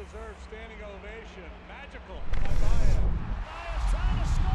well-deserved standing ovation. Magical by Baez. Baez trying to score.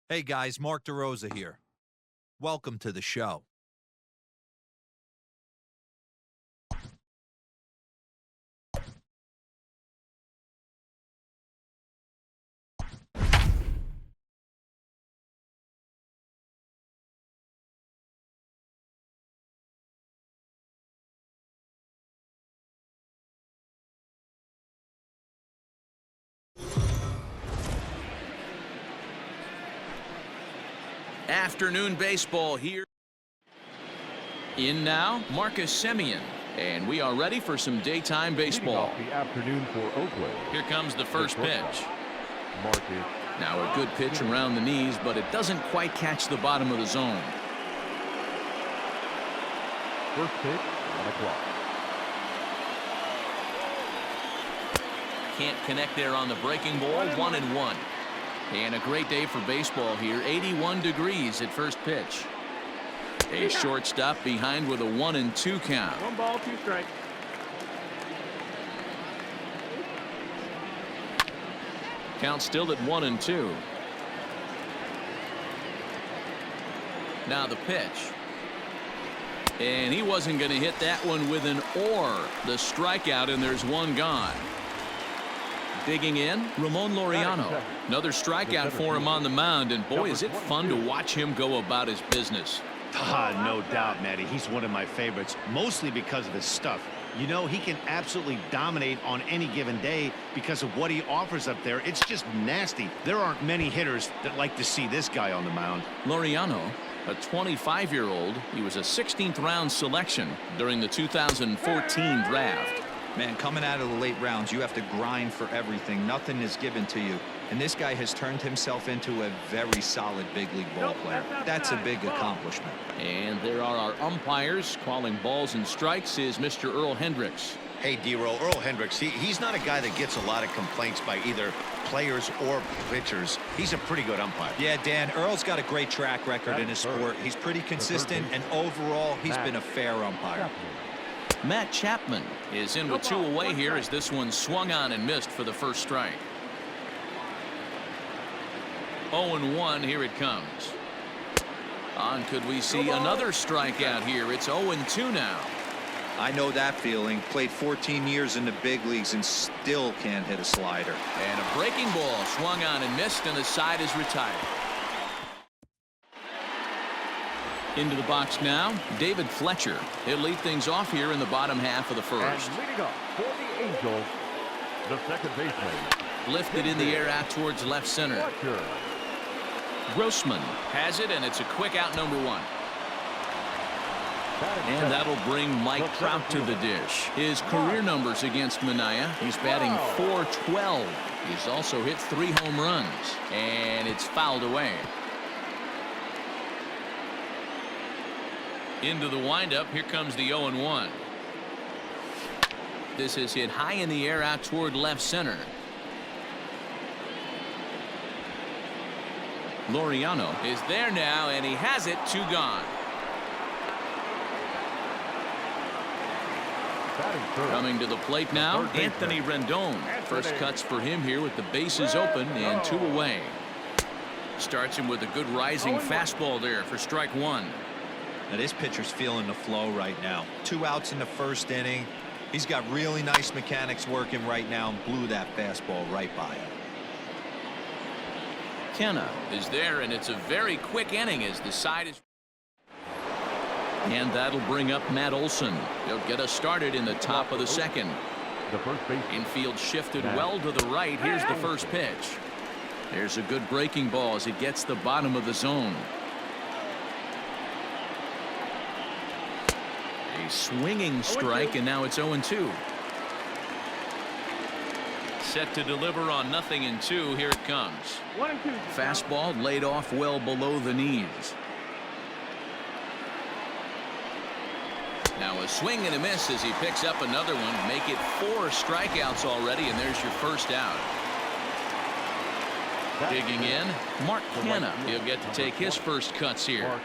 Hey guys, Mark DeRosa here. Welcome to the show. Afternoon baseball here. In now, Marcus Semien. And we are ready for some daytime baseball. The afternoon for Oakland. Here comes the first pitch. Marcus. Now a good pitch around the knees, but it doesn't quite catch the bottom of the zone. First pitch on the clock. Can't connect there on the breaking ball. 1-1. And a great day for baseball here. 81 degrees at first pitch. A shortstop behind with a 1-2 count. 1 ball, 2 strikes. Count still at 1-2. Now the pitch. And he wasn't going to hit that one with an or. The strikeout, and there's one gone. Digging in, Ramon Laureano. Another strikeout for him on the mound, and boy, is it fun to watch him go about his business. No doubt, Matty. He's one of my favorites, mostly because of his stuff. You know, he can absolutely dominate on any given day because of what he offers up there. It's just nasty. There aren't many hitters that like to see this guy on the mound. Laureano, a 25-year-old, he was a 16th round selection during the 2014 draft. Man, coming out of the late rounds, you have to grind for everything. Nothing is given to you. And this guy has turned himself into a very solid big league ball player. That's a big accomplishment. And there are our umpires calling balls and strikes is Mr. Earl Hendricks. Hey, D-Roll, Earl Hendricks, he's not a guy that gets a lot of complaints by either players or pitchers. He's a pretty good umpire. Yeah, Dan, Earl's got a great track record in his sport. He's pretty consistent, and overall, he's been a fair umpire. Matt Chapman is in with 2 away here as this one swung on and missed for the first strike. 0-1, here it comes. On, could we see another strikeout here? It's 0-2 now. I know that feeling. Played 14 years in the big leagues and still can't hit a slider. And a breaking ball swung on and missed, and the side is retired. Into the box now, David Fletcher. He'll lead things off here in the bottom half of the first. And leading up for the Angels, the second baseman. Lifted in the air out towards left center. Fletcher. Grossman has it, and it's a quick out, number 1. And that'll bring Mike Trout to the dish. His career numbers against Minaya, he's batting .412. He's also hit 3 home runs, and it's fouled away. Into the windup, here comes the 0-1. This is hit high in the air out toward left center. Laureano is there now, and he has it. 2 gone. Coming to the plate now, Anthony Rendon. First cuts for him here with the bases open and 2 away. Starts him with a good rising fastball there for strike 1. Now this pitcher's feeling the flow right now. 2 outs in the first inning. He's got really nice mechanics working right now and blew that fastball right by him. Kenna is there, and it's a very quick inning as the side is. And that'll bring up Matt Olson. He'll get us started in the top of the second. The first base. Infield shifted well to the right. Here's the first pitch. There's a good breaking ball as it gets the bottom of the zone. A swinging strike, and now it's 0-2. Set to deliver on 0-2. Here it comes. Fastball laid off well below the knees. Now a swing and a miss as he picks up another one. Make it 4 strikeouts already, and there's your first out. Digging in, Mark Kenna. He'll get to take his first cuts here.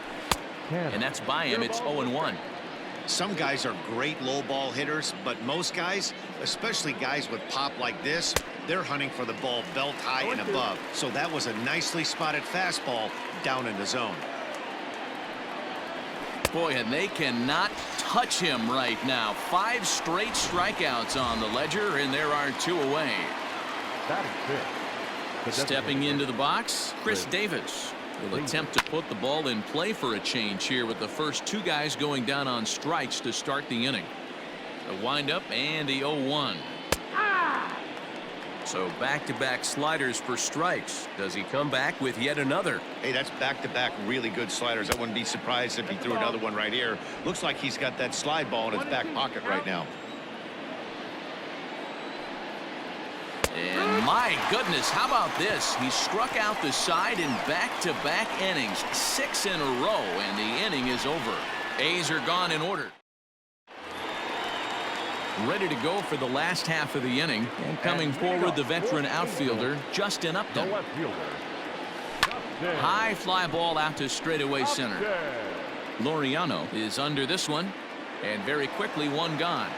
And that's by him. It's 0-1. Some guys are great low ball hitters, but most guys, especially guys with pop like this, they're hunting for the ball belt high and above. So that was a nicely spotted fastball down in the zone. Boy, and they cannot touch him right now. 5 straight strikeouts on the ledger, and there are 2 away. Stepping into the box, Chris Davis will attempt to put the ball in play for a change here with the first 2 guys going down on strikes to start the inning. The windup and the 0-1. So back-to-back sliders for strikes. Does he come back with yet another? Hey, that's back-to-back really good sliders. I wouldn't be surprised if he threw another one right here. Looks like he's got that slide ball in his back pocket right now. And my goodness, how about this? He struck out the side in back-to-back innings, 6 in a row, and the inning is over. A's are gone in order. Ready to go for the last half of the inning. And coming forward, the veteran outfielder, Justin Upton. High fly ball out to straightaway center. Laureano is under this one, and very quickly 1 gone.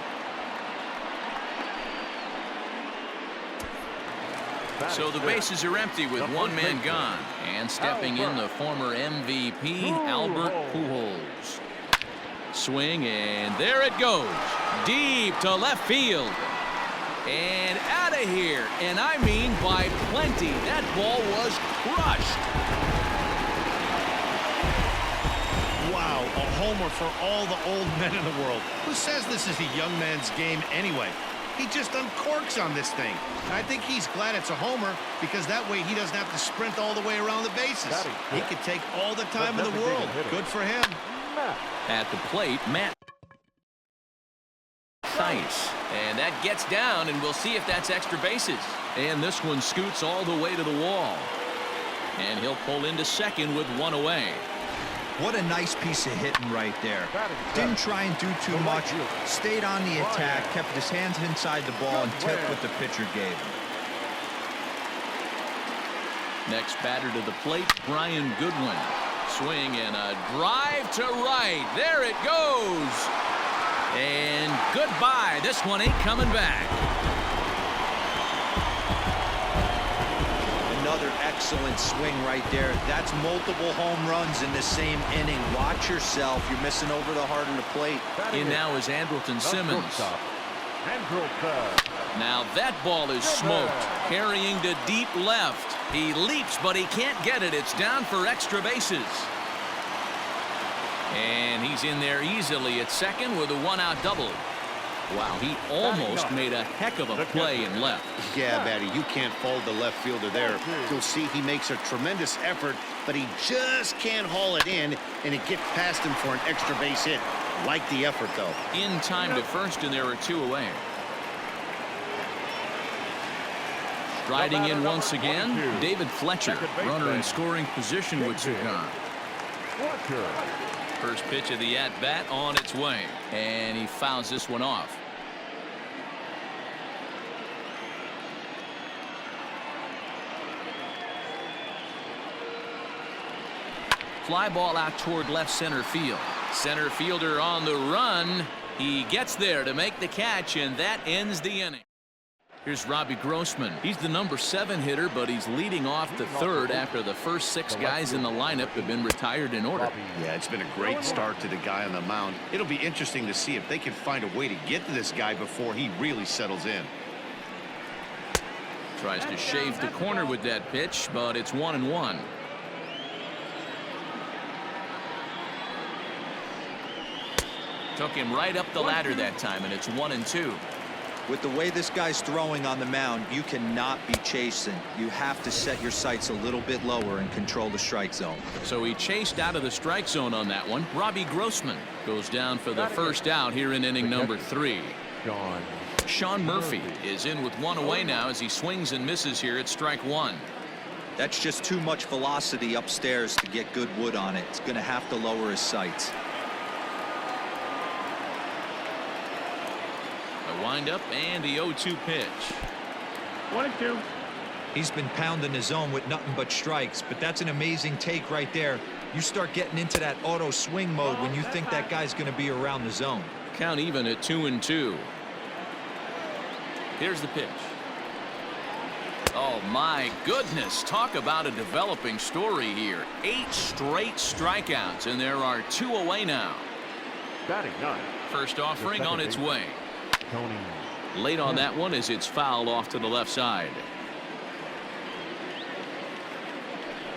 So the bases are empty with 1 man gone. And stepping in, the former MVP, Albert Pujols. Swing, and there it goes. Deep to left field. And out of here. And I mean by plenty. That ball was crushed. Wow, a homer for all the old men in the world. Who says this is a young man's game anyway? He just uncorks on this thing. And I think he's glad it's a homer because that way he doesn't have to sprint all the way around the bases. He could take all the time in the world. Good for him. At the plate, Matt Tice. And that gets down, and we'll see if that's extra bases. And this one scoots all the way to the wall. And he'll pull into second with 1 away. What a nice piece of hitting right there. Didn't try and do too much. Stayed on the attack, kept his hands inside the ball, and took what the pitcher gave him. Next batter to the plate, Brian Goodwin. Swing and a drive to right. There it goes. And goodbye. This one ain't coming back. Another excellent swing right there. That's multiple home runs in the same inning. Watch yourself. You're missing over the heart of the plate. In now is Andrelton Simmons. Now that ball is smoked. Carrying to deep left. He leaps, but he can't get it. It's down for extra bases. And he's in there easily at second with a 1-out double. Wow, he almost made a heck of a play in left. Yeah, Batty, you can't fault the left fielder there. You'll see he makes a tremendous effort, but he just can't haul it in, and it gets past him for an extra base hit. Like the effort, though. In time to first, and there are 2 away. Striding in once again, David Fletcher. Runner in scoring position with 2 gone. First pitch of the at-bat on its way. And he fouls this one off. fly ball out toward left center field. Center fielder on the run. He gets there to make the catch, and that ends the inning. Here's Robbie Grossman. He's the number 7 hitter, but he's leading off the third after the first 6 guys in the lineup have been retired in order. Yeah, it's been a great start to the guy on the mound. It'll be interesting to see if they can find a way to get to this guy before he really settles in. Tries to shave the corner with that pitch, but it's 1-1. Took him right up the ladder that time, and it's 1-2. With the way this guy's throwing on the mound, you cannot be chasing. You have to set your sights a little bit lower and control the strike zone. So he chased out of the strike zone on that one. Robbie Grossman goes down for the first out here in inning number 3. Sean Murphy is in with 1 away now as he swings and misses here at strike 1. That's just too much velocity upstairs to get good wood on it. It's going to have to lower his sights. The windup and the 0-2 pitch. 1-2. He's been pounding his zone with nothing but strikes, but that's an amazing take right there. You start getting into that auto swing mode when you think that guy's going to be around the zone. Count even at 2-2. Here's the pitch. Oh my goodness, talk about a developing story here. 8 straight strikeouts, and there are 2 away now. Batting 9. First offering on its way. Tony. Late on that one as it's fouled off to the left side.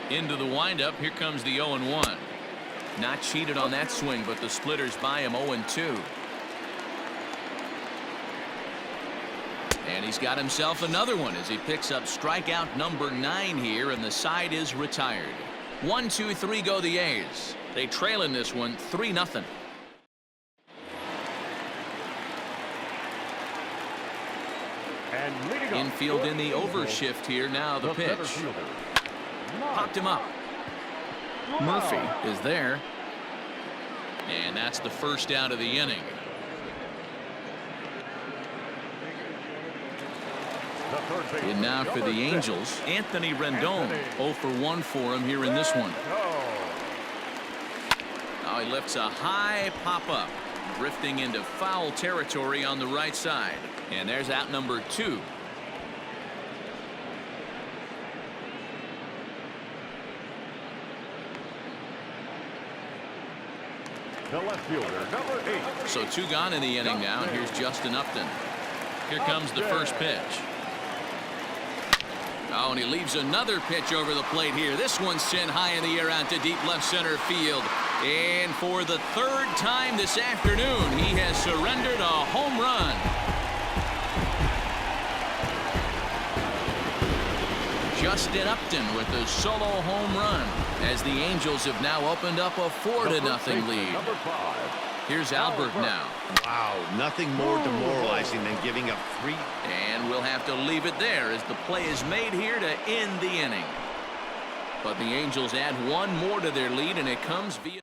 Into the windup. Here comes the 0-1. Not cheated on that swing, but the splitters by him 0-2. And he's got himself another one as he picks up strikeout number 9 here, and the side is retired. 1, 2, 3 go the A's. They trail in this one 3-0. Infield in the overshift here now. The pitch popped him up. Murphy is there, and that's the first out of the inning. And now for the Angels, Anthony Rendon. 0 for 1 for him here in this one. Now he lifts a high pop up, drifting into foul territory on the right side, and there's out number 2. The left fielder, number 8. So 2 gone in the inning now. And here's Justin Upton. Here comes the first pitch. Oh, and he leaves another pitch over the plate here. This one's sent high in the air out to deep left center field. And for the 3rd time this afternoon, he has surrendered a home run. Justin Upton with a solo home run as the Angels have now opened up a 4-0 lead. Number 5. Here's Albert now. Wow, nothing more demoralizing than giving up 3. And we'll have to leave it there as the play is made here to end the inning. But the Angels add 1 more to their lead, and it comes via.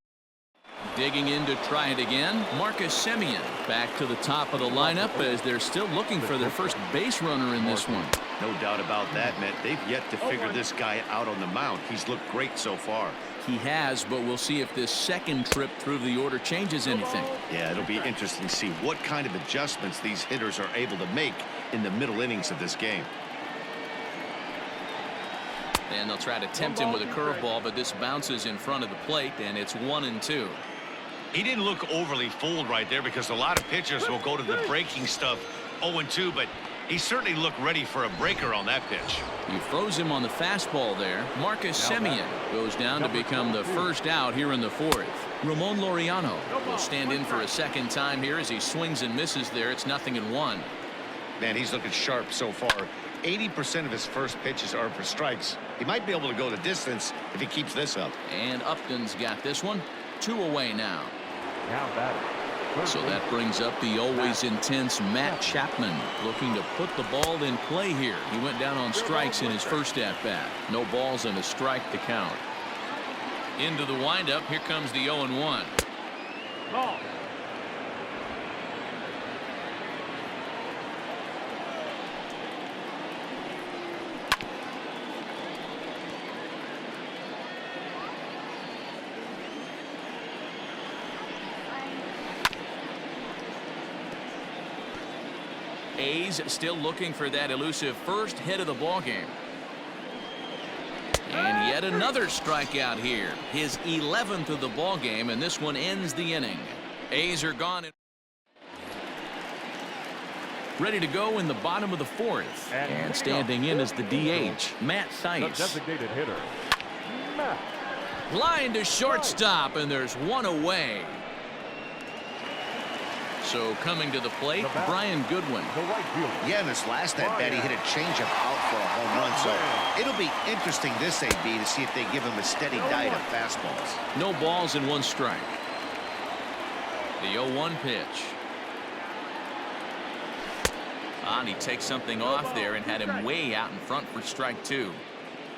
Digging in to try it again, Marcus Semien back to the top of the lineup as they're still looking for their first base runner in this one. No doubt about that, Matt. They've yet to figure this guy out on the mound. He's looked great so far. He has, but we'll see if this second trip through the order changes anything. Yeah, it'll be interesting to see what kind of adjustments these hitters are able to make in the middle innings of this game. And they'll try to tempt him with a curveball, but this bounces in front of the plate, and it's 1-2. He didn't look overly fooled right there because a lot of pitchers will go to the breaking stuff 0-2, but he certainly looked ready for a breaker on that pitch. You froze him on the fastball there. Marcus Semien goes down to become the first out here in the 4th. Ramon Laureano will stand in for a second time here as he swings and misses there. It's 0-1. Man, he's looking sharp so far. 80% of his first pitches are for strikes. He might be able to go the distance if he keeps this up. And Upton's got this one. 2 away now. Now batting. So that brings up the always intense Matt Chapman, looking to put the ball in play here. He went down on strikes in his first at-bat. No balls and a strike to count. Into the windup. Here comes the 0-1. Ball. A's still looking for that elusive first hit of the ball game. And yet another strikeout here. His 11th of the ball game, and this one ends the inning. A's are gone. Ready to go in the bottom of the fourth. And standing in as the DH, Matt Theis. The designated hitter, Matt. Line to shortstop, and there's one away. So coming to the plate, Brian Goodwin. The right fielder. Yeah, in this last at bat, he hit a changeup out for a home run. So it'll be interesting this AB to see if they give him a steady diet of fastballs. No balls and one strike. The 0-1 pitch. And he takes something off there and had him way out in front for strike two.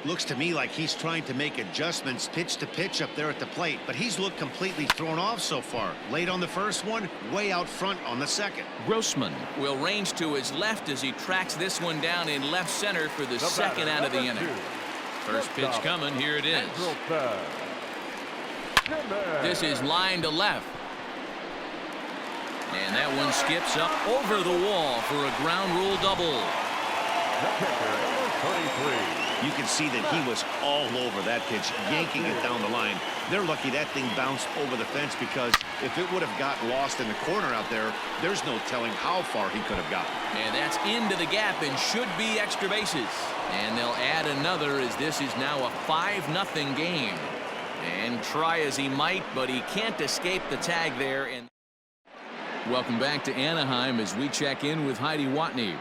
Looks to me like he's trying to make adjustments pitch to pitch up there at the plate, but he's looked completely thrown off so far. Late on the first one, way out front on the second. Grossman will range to his left as he tracks this one down in left center for the second out of the inning. First pitch coming. Here it is. This is line to left. And that one skips up over the wall for a ground rule double. The pitcher, number 33. You can see that he was all over that pitch, yanking it down the line. They're lucky that thing bounced over the fence, because if it would have got lost in the corner out there, there's no telling how far he could have gotten. And that's into the gap and should be extra bases. And they'll add another as this is now a 5-0 game. And try as he might, but he can't escape the tag there. And welcome back to Anaheim as we check in with Heidi Watney.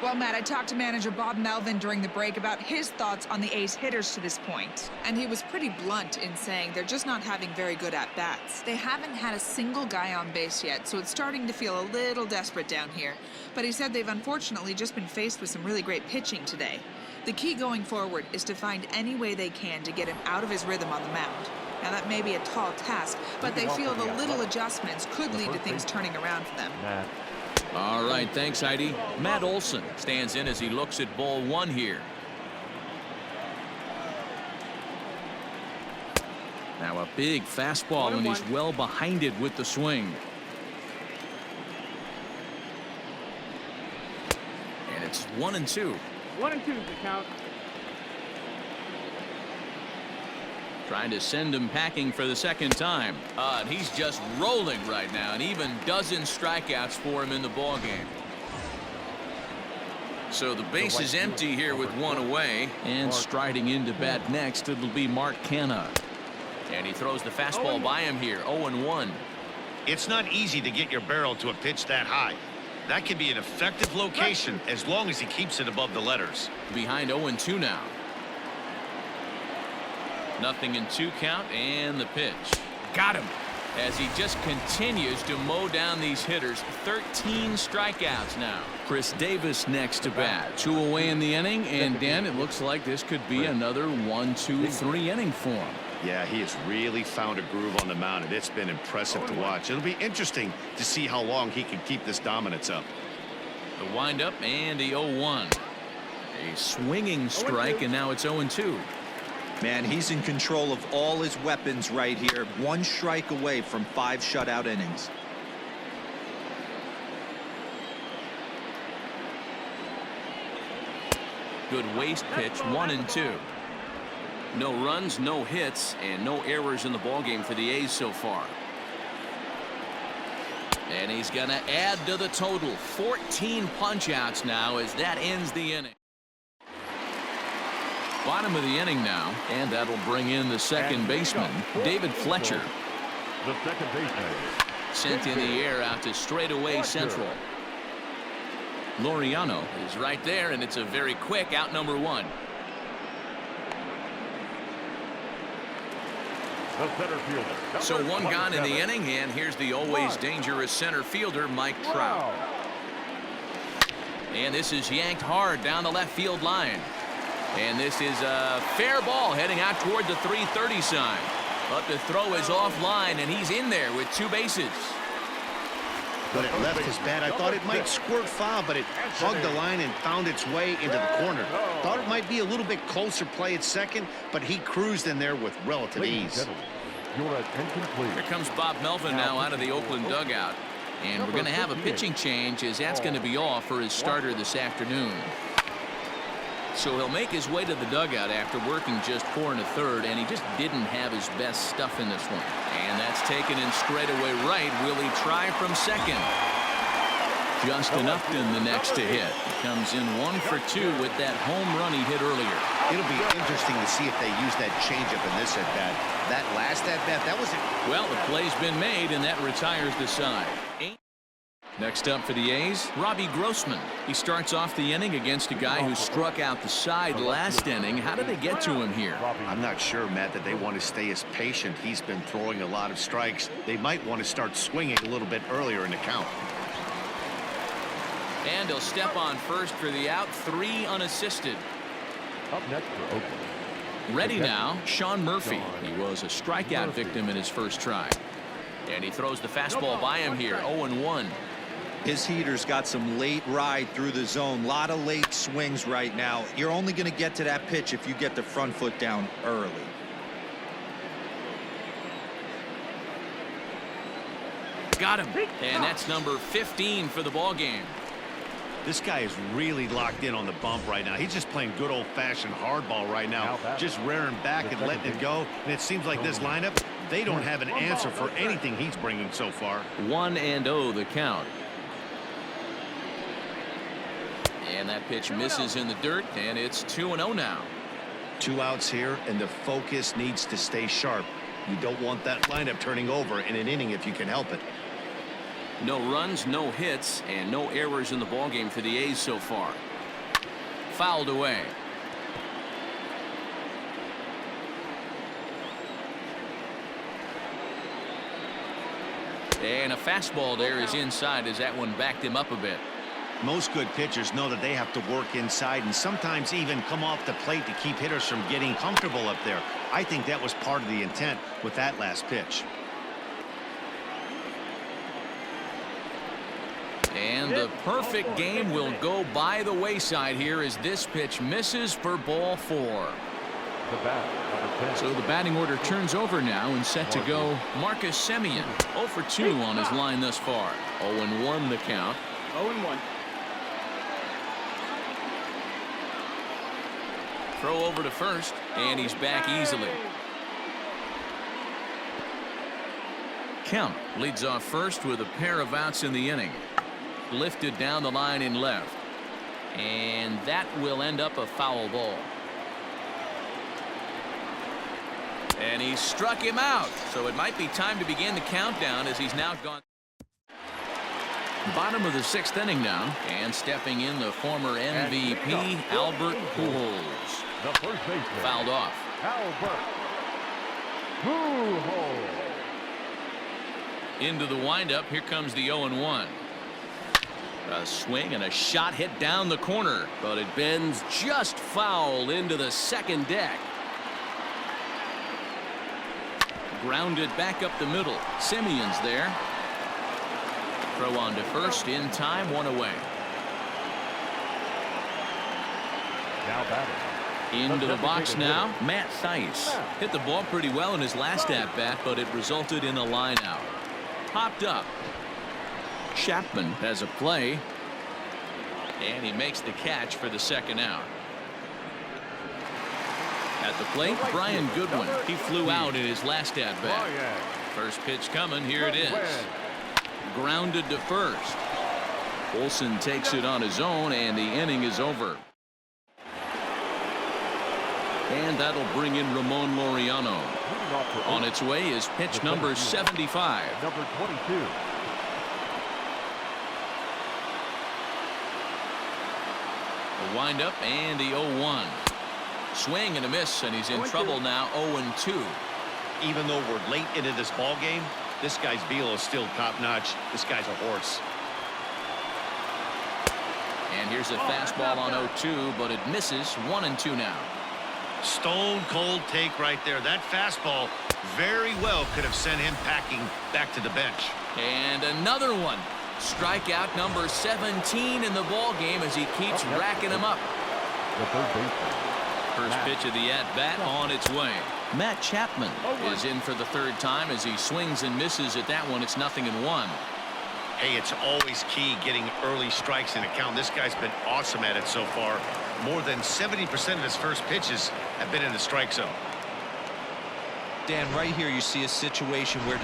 Well, Matt, I talked to manager Bob Melvin during the break about his thoughts on the A's hitters to this point. And he was pretty blunt in saying they're just not having very good at-bats. They haven't had a single guy on base yet, so it's starting to feel a little desperate down here. But he said they've unfortunately just been faced with some really great pitching today. The key going forward is to find any way they can to get him out of his rhythm on the mound. Now, that may be a tall task, but they feel the little adjustments could lead to things turning around for them. All right, thanks, Heidi. Matt Olson stands in as he looks at ball one here. Now a big fastball, and he's well behind it with the swing. And it's 1-2. 1-2 is the count. Trying to send him packing for the second time. And he's just rolling right now, and even dozen strikeouts for him in the ball game. So the base is empty here with one away. And striding into bat next, it'll be Mark Canha. And he throws the fastball by him here. 0-1. It's not easy to get your barrel to a pitch that high. That can be an effective location as long as he keeps it above the letters. Behind 0-2 now. 0-2 count, and the pitch. Got him. As he just continues to mow down these hitters. 13 strikeouts now. Chris Davis next to bat. 2 away in the inning, and Dan, it looks like this could be another 1-2-3 inning for him. Yeah, he has really found a groove on the mound, and it's been impressive to watch. It'll be interesting to see how long he can keep this dominance up. The windup and the 0-1. A swinging strike, and now it's 0-2. Man, he's in control of all his weapons right here. 1 strike away from 5 shutout innings. Good waste pitch, 1-2. No runs, no hits, and no errors in the ballgame for the A's so far. And he's going to add to the total. 14 punch-outs now as that ends the inning. Bottom of the inning now, and that'll bring in the second baseman, David Fletcher. The second baseman. Sent in the air out to straightaway central. Laureano is right there, and it's a very quick out number 1. The center fielder. So 1 gone in the inning, and here's the always dangerous center fielder, Mike Trout. And this is yanked hard down the left field line. And this is a fair ball heading out toward the 330 sign. But the throw is offline, and he's in there with 2 bases. When it left his bat, I thought it might squirt foul, but it hugged the line and found its way into the corner. Thought it might be a little bit closer play at second, but he cruised in there with relative ease. Your attention, please. Here comes Bob Melvin now out of the Oakland dugout. And we're going to have a pitching change, as that's going to be off for his starter this afternoon. So he'll make his way to the dugout after working just 4 1/3, and he just didn't have his best stuff in this one. And that's taken in straightaway right. Will he try from second? Just enough in the next to hit. He comes in 1 for 2 with that home run he hit earlier. It'll be interesting to see if they use that changeup in this at-bat. That last at-bat, that was it. Well, the play's been made, and that retires the side. Next up for the A's, Robbie Grossman. He starts off the inning against a guy who struck out the side last inning. How did they get to him here? I'm not sure, Matt, that they want to stay as patient. He's been throwing a lot of strikes. They might want to start swinging a little bit earlier in the count. And he'll step on first for the out, 3 unassisted. Up next for Oakland. Ready now, Sean Murphy. He was a strikeout victim in his first try. And he throws the fastball by him here, 0-1. His heater's got some late ride through the zone. A lot of late swings right now. You're only going to get to that pitch if you get the front foot down early. Got him. And that's number 15 for the ball game. This guy is really locked in on the bump right now. He's just playing good old-fashioned hardball right now, just rearing back and letting it go. And it seems like this lineup, they don't have an answer for anything he's bringing so far. 1-0 the count. And that pitch misses in the dirt, and it's 2-0 now. 2 outs here, and the focus needs to stay sharp. You don't want that lineup turning over in an inning if you can help it. No runs, no hits, and no errors in the ballgame for the A's so far. Fouled away. And a fastball there is inside as that one backed him up a bit. Most good pitchers know that they have to work inside and sometimes even come off the plate to keep hitters from getting comfortable up there. I think that was part of the intent with that last pitch. And the perfect game will go by the wayside here as this pitch misses for ball 4. The bat, number 10. So the batting order turns over now and set to go Marcus Semien. 0 for 2 on his line thus far. 0-1 the count. 0-1. Throw over to first, and he's back easily. Kemp leads off first with a pair of outs in the inning. Lifted down the line in left. And that will end up a foul ball. And he struck him out. So it might be time to begin the countdown as he's now gone. Bottom of the 6th inning now. And stepping in the former MVP, Albert Pujols. The first baseman. Fouled off. Albert Pujols. Into the windup. Here comes the 0-1. A swing and a shot hit down the corner, but it bends just foul into the second deck. Grounded back up the middle. Semien's there. Throw on to first in time, 1 away. Now batting. Into the box now, Matt Thaiss. Hit the ball pretty well in his last at-bat, but it resulted in a line out. Popped up. Chapman has a play, and he makes the catch for the second out. At the plate, Brian Goodwin. He flew out in his last at-bat. First pitch coming. Here it is. Grounded to first. Olsen takes it on his own, and the inning is over. And that'll bring in Ramon Laureano. On its way is pitch number 75. Number 22. The windup and the 0-1. Swing and a miss, and he's in trouble now. 0-2. Even though we're late into this ball game, this guy's velo is still top-notch. This guy's a horse. And here's a fastball on 0-2, but it misses. 1-2 now. Stone cold take right there. That fastball very well could have sent him packing back to the bench. And another one. Strikeout number 17 in the ball game as he keeps racking them up. The third baseman. First pitch of the at-bat on its way. Matt Chapman is in for the third time as he swings and misses at that one. It's 0-1. Hey, it's always key getting early strikes in a count. This guy's been awesome at it so far. More than 70% of his first pitches have been in the strike zone. Dan, right here you see a situation where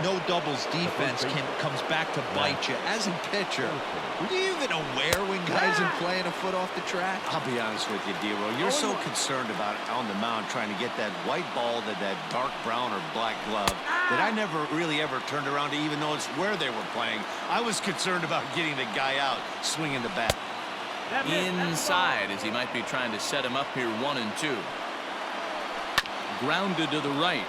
no doubles defense comes back to bite you. As a pitcher, were you even aware when guys are playing a foot off the track? I'll be honest with you, Dero. You're so concerned about it on the mound trying to get that white ball to that dark brown or black glove that I never really ever turned around to even notice where they were playing. I was concerned about getting the guy out swinging the bat. Inside, as he might be trying to set him up here 1-2. Grounded to the right.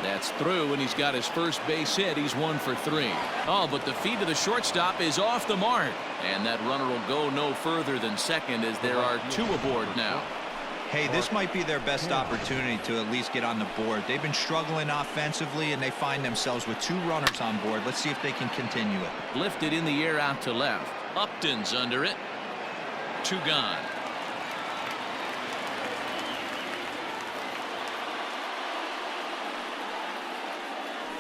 That's through, and he's got his first base hit. He's 1 for 3. Oh, but the feed to the shortstop is off the mark. And that runner will go no further than second as there are 2 aboard now. Hey, this might be their best opportunity to at least get on the board. They've been struggling offensively, and they find themselves with 2 runners on board. Let's see if they can continue it. Lifted in the air out to left. Upton's under it. 2 gone.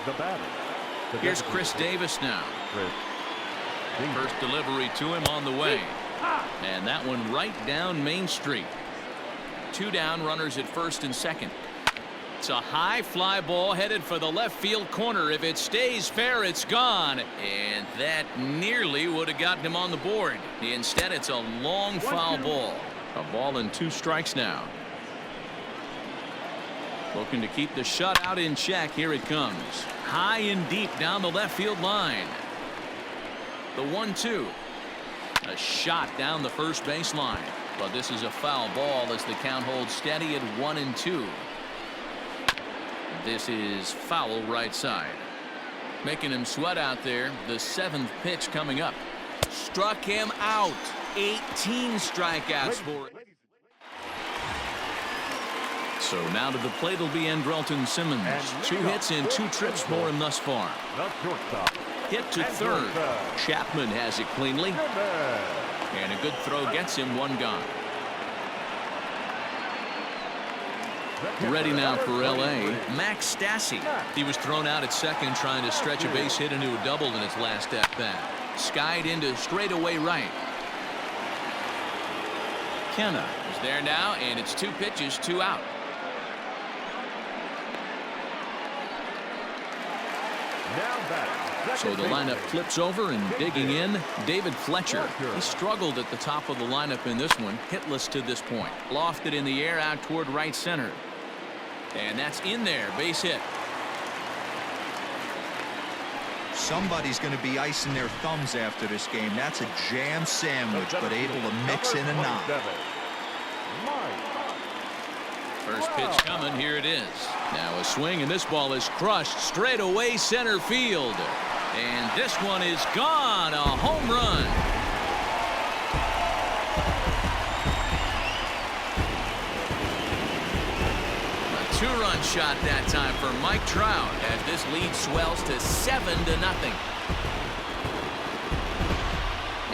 The batter. Here's Chris Davis now. First delivery to him on the way. And that one right down Main Street. 2 down, runners at first and second. It's a high fly ball headed for the left field corner. If it stays fair, it's gone. And that nearly would have gotten him on the board. Instead, it's a long foul ball. A ball and 2 strikes now. Looking to keep the shutout in check. Here it comes. High and deep down the left field line. The 1-2. A shot down the first baseline. But this is a foul ball as the count holds steady at 1-2. This is foul right side. Making him sweat out there. The 7th pitch coming up. Struck him out. 18 strikeouts for it. So now to the plate will be Andrelton Simmons. 2 hits and 2 trips for him thus far. Hit to third. Chapman has it cleanly. And a good throw gets him 1 gone. Ready now for L.A. Max Stassi. He was thrown out at second trying to stretch a base hit into a double in his last at-bat. Skied into straightaway right. Kenna is there now, and it's 2 pitches, 2 out. So the lineup flips over, and digging in, David Fletcher. He struggled at the top of the lineup in this one, hitless to this point. Lofted in the air out toward right center. And that's in there, base hit. Somebody's going to be icing their thumbs after this game. That's a jam sandwich, but able to mix in a knock. First pitch coming, here it is. Now a swing, and this ball is crushed straight away center field. And this one is gone, a home run. A 2-run shot that time for Mike Trout as this lead swells to 7-0.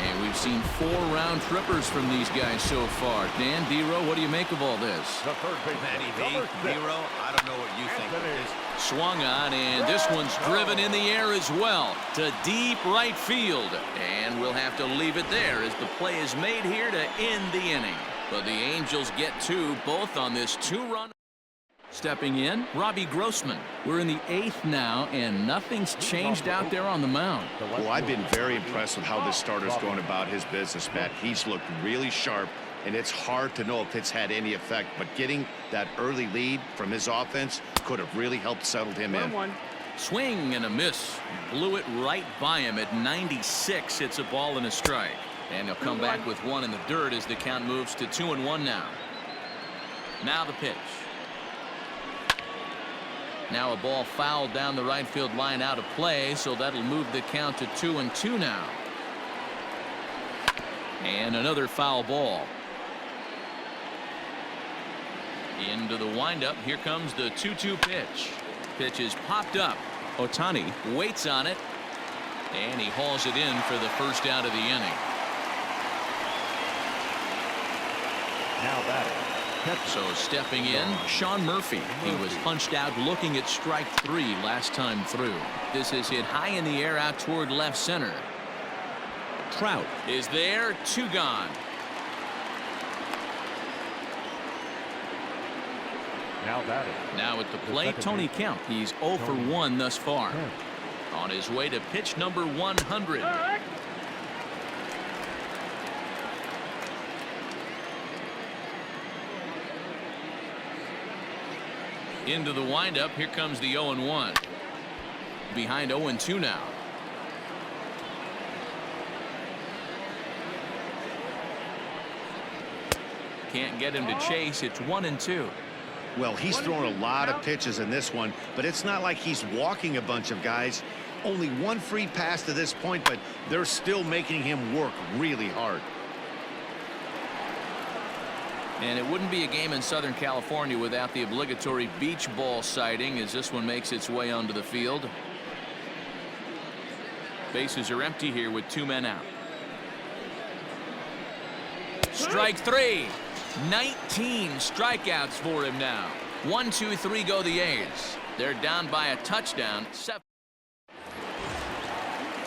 And we've seen 4 round trippers from these guys so far. Dan, Dero, what do you make of all this? Matty V, Dero, I don't know what you think of this. Swung on, and this one's driven in the air as well to deep right field. And we'll have to leave it there as the play is made here to end the inning. But the Angels get 2, both on this 2-run. Stepping in, Robbie Grossman. We're in the 8th now, and nothing's changed out there on the mound. Well, I've been very impressed with how this starter's going about his business, Matt. He's looked really sharp, and it's hard to know if it's had any effect, but getting that early lead from his offense could have really helped settle him in. Swing and a miss. Blew it right by him at 96. It's a ball and a strike. And he'll come back with 1 in the dirt as the count moves to 2-1 now. Now the pitch. Now a ball fouled down the right field line out of play, so that'll move the count to 2-2 now. And another foul ball. Into the windup. Here comes the 2-2 pitch. Pitch is popped up. Ohtani waits on it, and he hauls it in for the first out of the inning. Now batting. So stepping in, Sean Murphy. He was punched out looking at strike 3 last time through. This is hit high in the air out toward left center. Trout is there. 2 gone. Now batting. Now at the plate, Tony Kemp. He's 0 for 1 thus far. On his way to pitch number 100. Into the windup. Here comes the 0-1. Behind 0-2 now. Can't get him to chase. It's 1-2. Well, he's thrown a lot of pitches in this one, but it's not like he's walking a bunch of guys. Only 1 free pass to this point, but they're still making him work really hard. And it wouldn't be a game in Southern California without the obligatory beach ball sighting as this one makes its way onto the field. Bases are empty here with 2 men out. Strike 3. 19 strikeouts for him now. 1, 2, 3 go the A's. They're down by a touchdown.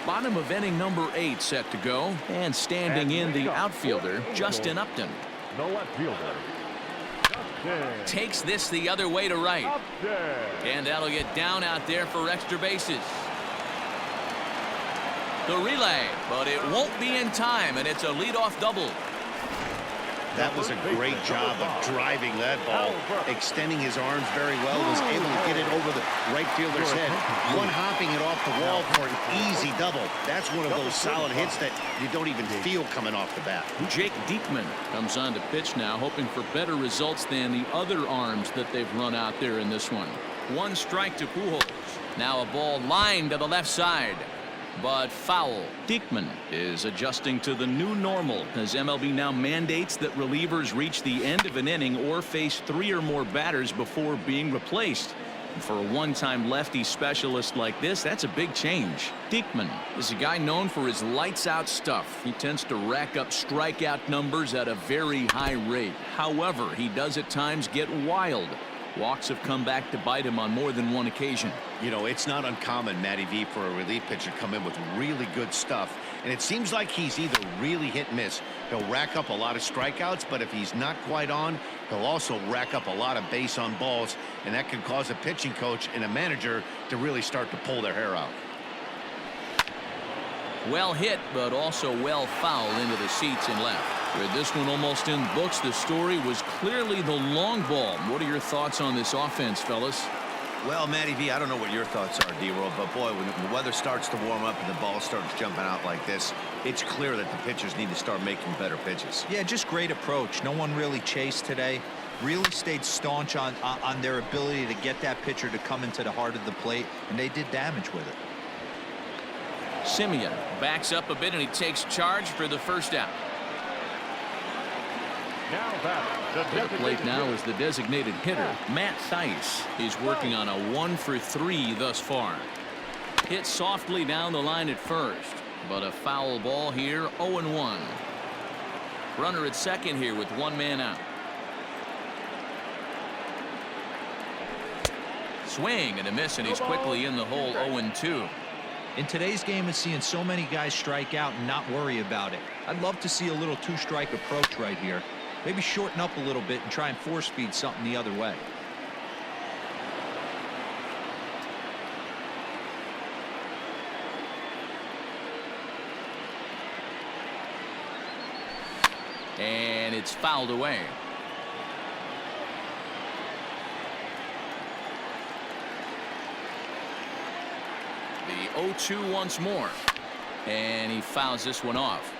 Bottom of inning number 8 set to go. And standing in the outfielder, Justin Upton. The left fielder. Takes this the other way to right. And that'll get down out there for extra bases. The relay, but it won't be in time, and it's a leadoff double. That was a great job of driving that ball, extending his arms very well, was able to get it over the right fielder's head, one hopping it off the wall for an easy double. That's one of those solid hits that you don't even feel coming off the bat. Jake Diekman comes on to pitch now, hoping for better results than the other arms that they've run out there in this one. 1 strike to Pujols. Now a ball lined to the left side. But foul. Diekman is adjusting to the new normal as MLB now mandates that relievers reach the end of an inning or face 3 or more batters before being replaced. And for a one-time lefty specialist like this, that's a big change. Diekman is a guy known for his lights-out stuff. He tends to rack up strikeout numbers at a very high rate. However, he does at times get wild. Walks have come back to bite him on more than one occasion. You know, it's not uncommon, Matty V, for a relief pitcher to come in with really good stuff. And it seems like he's either really hit and miss. He'll rack up a lot of strikeouts, but if he's not quite on, he'll also rack up a lot of base on balls. And that can cause a pitching coach and a manager to really start to pull their hair out. Well hit, but also well fouled into the seats and left. With this one almost in books, the story was clearly the long ball. What are your thoughts on this offense, fellas? Well, Matty V, I don't know what your thoughts are, D-Roll, but boy, when the weather starts to warm up and the ball starts jumping out like this, it's clear that the pitchers need to start making better pitches. Yeah, just great approach. No one really chased today. Really stayed staunch on their ability to get that pitcher to come into the heart of the plate, and they did damage with it. Simeon backs up a bit and he takes charge for the first out. At the plate now is the designated hitter, Matt Thaiss. He's working on a 1 for 3 thus far. Hit softly down the line at first, but a foul ball here, 0-1. Runner at second here with 1 man out. Swing and a miss, and he's quickly in the hole, 0-2. In today's game, it's seeing so many guys strike out and not worry about it. I'd love to see a little 2-strike approach right here. Maybe shorten up a little bit and try and 4-speed something the other way. And it's fouled away. The 0-2 once more. And he fouls this one off.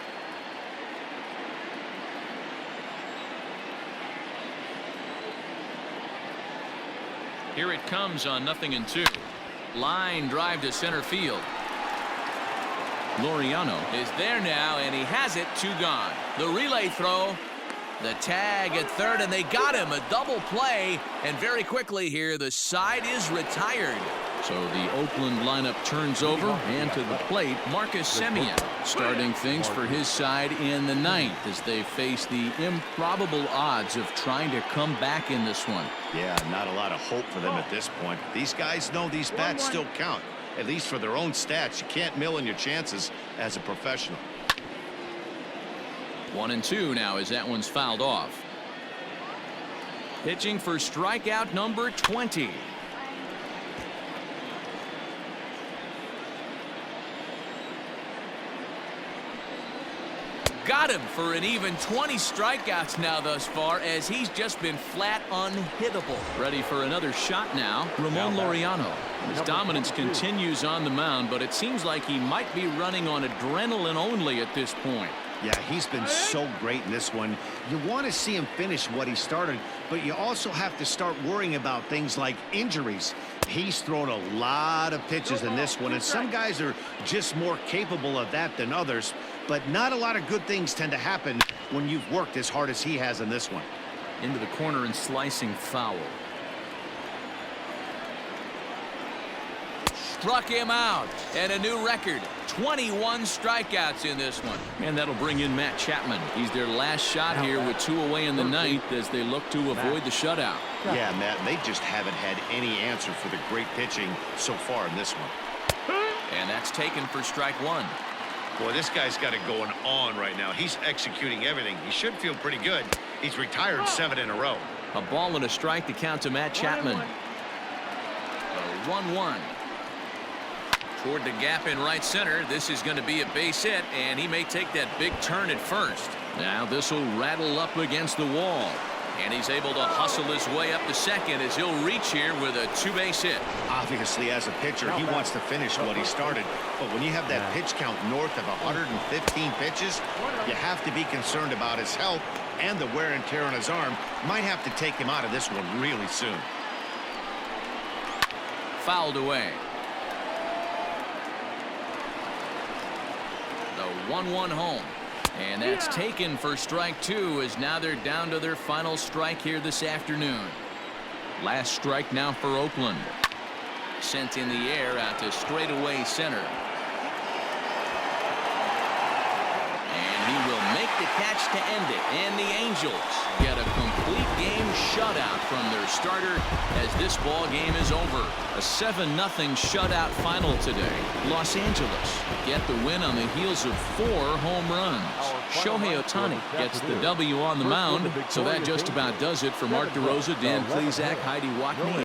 Here it comes on 0-2. Line drive to center field. Laureano is there now, and he has it. 2 gone. The relay throw. The tag at third, and they got him. A double play, and very quickly here, the side is retired. So the Oakland lineup turns over, and to the plate, Marcus Semien starting things for his side in the 9th as they face the improbable odds of trying to come back in this one. Yeah, not a lot of hope for them at this point. These guys know these bats still count, at least for their own stats. You can't mill in your chances as a professional. 1-2 now as that one's fouled off. Pitching for strikeout number 20. Got him for an even 20 strikeouts now thus far, as he's just been flat unhittable. Ready for another shot now, Ramon Laureano. His dominance continues on the mound, but it seems like he might be running on adrenaline only at this point. Yeah, he's been so great in this one. You want to see him finish what he started, but you also have to start worrying about things like injuries. He's thrown a lot of pitches in this one, and some guys are just more capable of that than others, but not a lot of good things tend to happen when you've worked as hard as he has in this one. Into the corner and slicing foul. Struck him out, and a new record. 21 strikeouts in this one. And that'll bring in Matt Chapman. He's their last shot here with 2 away in the ninth as they look to avoid the shutout. Yeah, Matt, they just haven't had any answer for the great pitching so far in this one. And that's taken for strike 1. Boy, this guy's got it going on right now. He's executing everything. He should feel pretty good. He's retired 7 in a row. A ball and a strike to count to Matt Chapman. 1-1. Toward the gap in right center. This is going to be a base hit, and he may take that big turn at first. Now this will rattle up against the wall, and he's able to hustle his way up to second as he'll reach here with a 2-base hit. Obviously, as a pitcher, he wants to finish what he started, but when you have that pitch count north of 115 pitches, you have to be concerned about his health, and the wear and tear on his arm might have to take him out of this one really soon. Fouled away. The 1-1 home. And that's taken for strike 2, as now they're down to their final strike here this afternoon. Last strike now for Oakland. Sent in the air out to straightaway center. And he will make the catch to end it. And the Angels get a complete game shutout from their starter as this ball game is over. A 7-0 shutout final today. Los Angeles get the win on the heels of 4 home runs. Shohei Ohtani gets the W on the mound. So that just about does it for Mark DeRosa, Dan Plesac, Heidi Watney.